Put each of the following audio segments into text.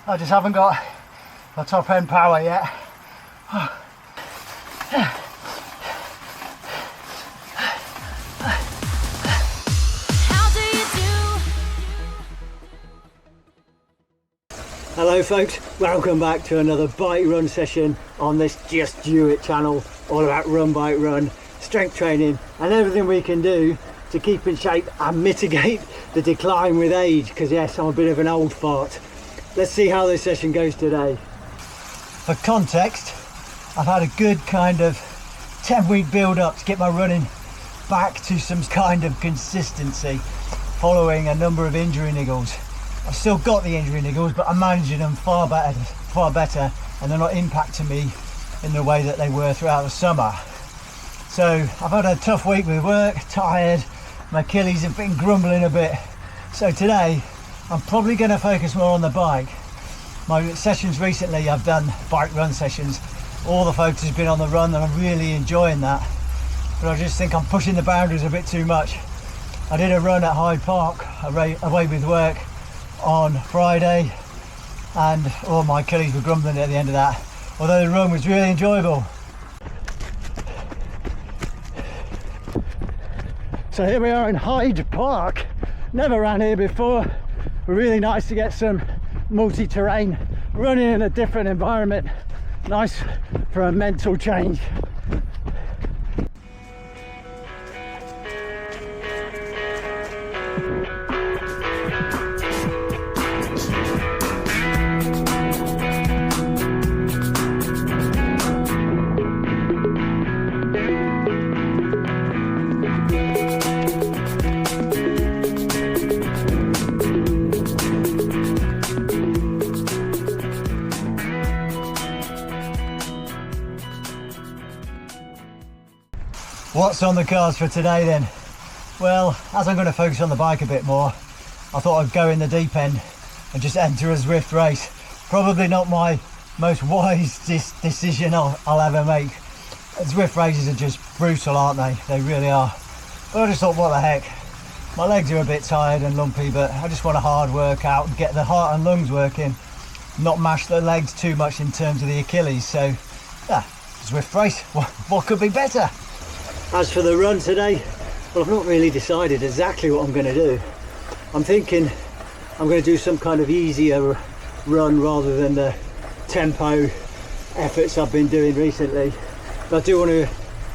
I just haven't got the top end power yet. Hello folks, welcome back to another bike run session on this Just Do It channel, all about run, bike, run, strength training and everything we can do to keep in shape and mitigate the decline with age, because yes, I'm a bit of an old fart. Let's see how this session goes today. For context, I've had a good kind of 10-week build up to get my running back to some kind of consistency following a number of injury niggles. I've still got the injury niggles, but I'm managing them far better, and they're not impacting me in the way that they were throughout the summer. So I've had a tough week with work, tired, my Achilles have been grumbling a bit. So today I'm probably going to focus more on the bike. My sessions recently, I've done bike run sessions. All the focus has been on the run and I'm really enjoying that. But I just think I'm pushing the boundaries a bit too much. I did a run at Hyde Park, away with work, on Friday, and my Achilles were grumbling at the end of that, although the run was really enjoyable. So here we are in Hyde Park, never ran here before. Really nice to get some multi-terrain running in a different environment, nice for a mental change. What's on the cards for today then? Well, as I'm going to focus on the bike a bit more, I thought I'd go in the deep end and just enter a Zwift race. Probably not my most wise decision I'll ever make. Zwift races are just brutal, aren't they? They really are. But I just thought, what the heck? My legs are a bit tired and lumpy, but I just want a hard workout and get the heart and lungs working, not mash the legs too much in terms of the Achilles. So yeah, Zwift race, what could be better? As for the run today, well, I've not really decided exactly what I'm going to do. I'm thinking I'm going to do some kind of easier run rather than the tempo efforts I've been doing recently. But I do want to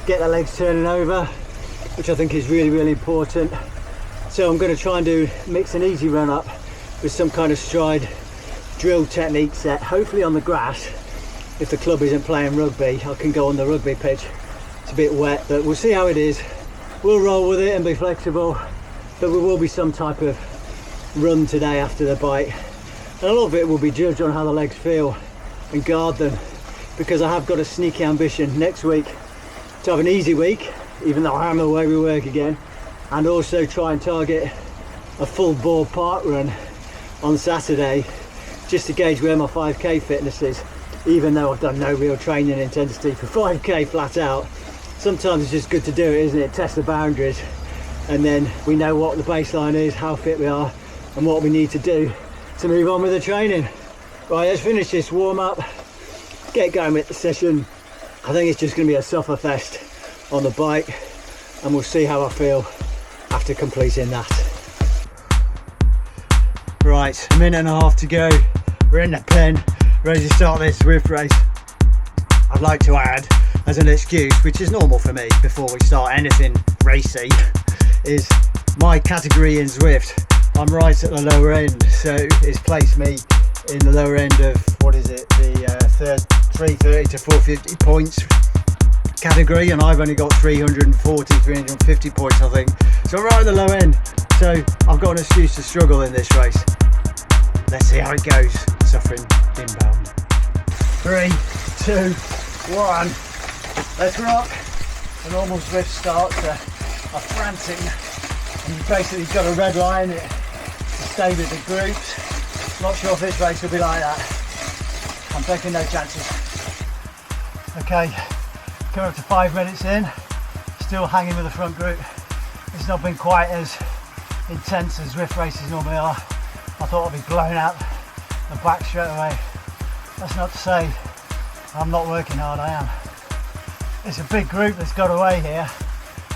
get the legs turning over, which I think is really, really important. So I'm going to try and mix an easy run up with some kind of stride drill technique set, hopefully on the grass. If the club isn't playing rugby, I can go on the rugby pitch. It's a bit wet, but we'll see how it is. We'll roll with it and be flexible, but there will be some type of run today after the bike, and a lot of it will be judged on how the legs feel and guard them, because I have got a sneaky ambition next week to have an easy week, even though I am away with work again, and also try and target a full bore park run on Saturday, just to gauge where my 5k fitness is. Even though I've done no real training intensity for 5k flat out, sometimes it's just good to do it, isn't it? Test the boundaries, and then we know what the baseline is, how fit we are, and what we need to do to move on with the training. Right, let's finish this warm up, get going with the session. I think it's just going to be a sufferfest on the bike, and we'll see how I feel after completing that. Right, a minute and a half to go. We're in the pen, ready to start this Zwift race. I'd like to add, as an excuse, which is normal for me before we start anything racy, is my category in Zwift. I'm right at the lower end, so it's placed me in the lower end of, what is it, the 330 to 450 points category, and I've only got 340, 350 points, I think. So I'm right at the low end, so I've got an excuse to struggle in this race. Let's see how it goes. Suffering inbound. 3, 2, 1. Let's rock. The normal Zwift starts are frantic, and you've basically got a red line to stay with the groups. Not sure if this race will be like that. I'm taking no chances. Okay, coming up to 5 minutes in, still hanging with the front group. It's not been quite as intense as Zwift races normally are. I thought I'd be blown out and back straight away. That's not to say I'm not working hard, I am. It's a big group that's got away here,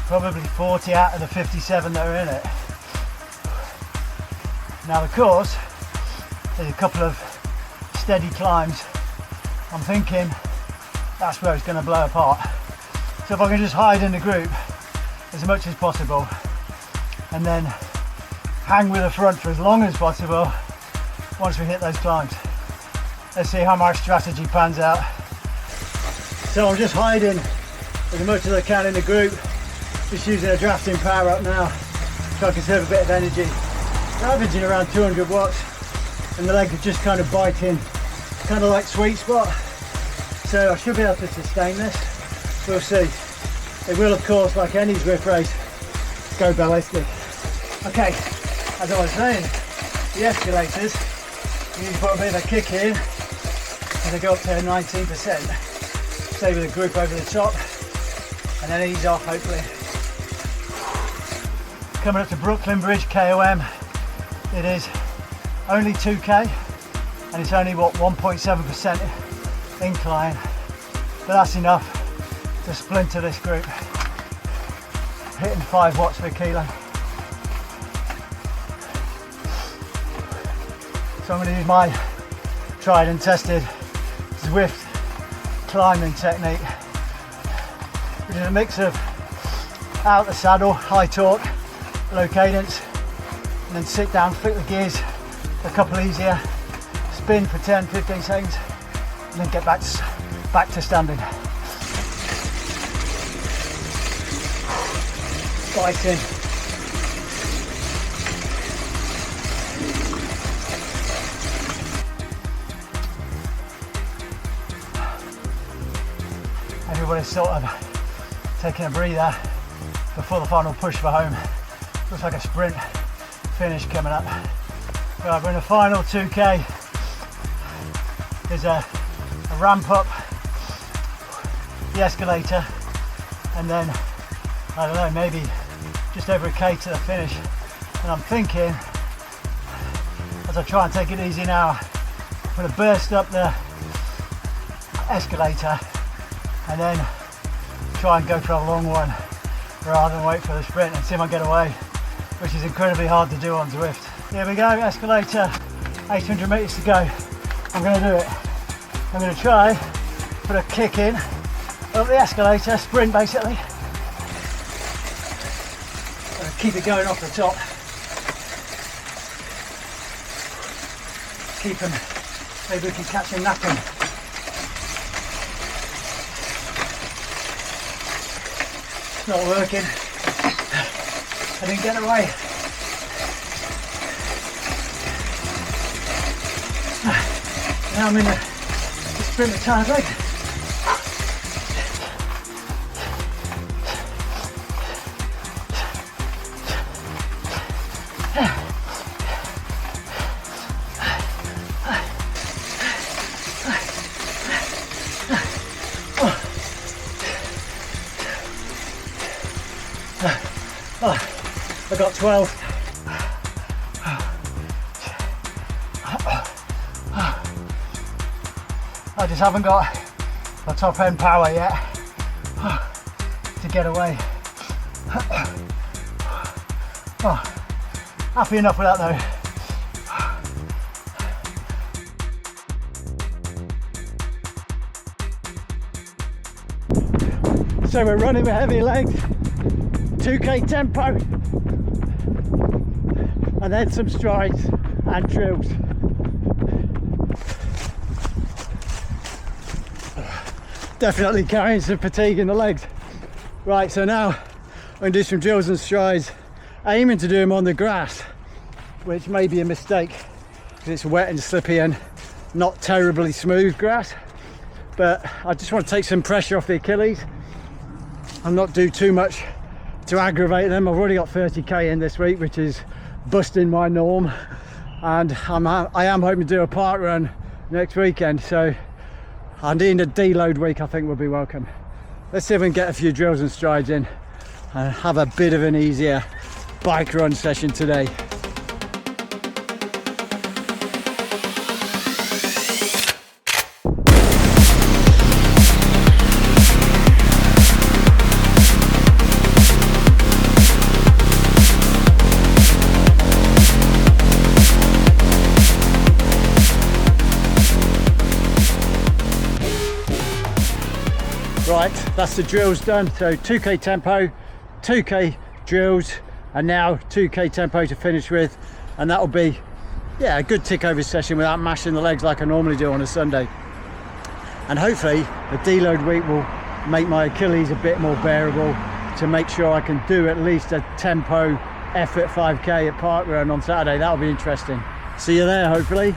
probably 40 out of the 57 that are in it. Now of course, there's a couple of steady climbs. I'm thinking that's where it's going to blow apart. So if I can just hide in the group as much as possible and then hang with the front for as long as possible once we hit those climbs. Let's see how my strategy pans out. So I'm just hiding as much as I can in the group, just using a drafting power up now so I can conserve a bit of energy. I'm averaging around 200 watts and the leg is just kind of biting, kind of like sweet spot. So I should be able to sustain this. We'll see. It will, of course, like any Zwift race, go ballistic. Okay, as I was saying, the escalators, you need to put a bit of a kick in and they go up to 19%. Stay with the group over the top and then ease off, hopefully. Coming up to Brooklyn Bridge KOM, it is only 2k and it's only what, 1.7% incline, but that's enough to splinter this group. Hitting 5 watts per kilo. So I'm going to use my tried and tested Zwift climbing technique, which is a mix of out the saddle, high torque, low cadence, and then sit down, flick the gears a couple easier, spin for 10-15 seconds, and then get back to standing. Biting. Everybody's sort of taking a breather before the final push for home. Looks like a sprint finish coming up. Right, we're in the final 2k. There's a ramp up the escalator and then I don't know, maybe just over a k to the finish. And I'm thinking, as I try and take it easy now, I'm going to burst up the escalator and then try and go for a long one rather than wait for the sprint and see if I get away, which is incredibly hard to do on Zwift. Here we go, escalator, 800 meters to go. I'm going to do it. I'm going to try, put a kick in up the escalator, sprint basically. Keep it going off the top. Keep them, maybe we can catch him napping. It's not working. I didn't get away. Now I'm in the sprint the tired leg. I got 12. I just haven't got the top end power yet to get away. Happy enough with that though. So we're running with heavy legs, 2k tempo, and then some strides and drills. Definitely carrying some fatigue in the legs. Right, so now I'm going to do some drills and strides, aiming to do them on the grass, which may be a mistake because it's wet and slippy and not terribly smooth grass. But I just want to take some pressure off the Achilles and not do too much to aggravate them. I've already got 30k in this week, which is busting my norm, and I am hoping to do a park run next weekend, so I need a deload week. I think will be welcome. Let's see if we can get a few drills and strides in and have a bit of an easier bike run session today. Right, that's the drills done. So 2k tempo, 2k drills, and now 2k tempo to finish with, and that'll be, yeah, a good tick over session without mashing the legs like I normally do on a Sunday. And hopefully the deload week will make my Achilles a bit more bearable to make sure I can do at least a tempo effort 5k at Parkrun on Saturday. That'll be interesting. See you there, hopefully.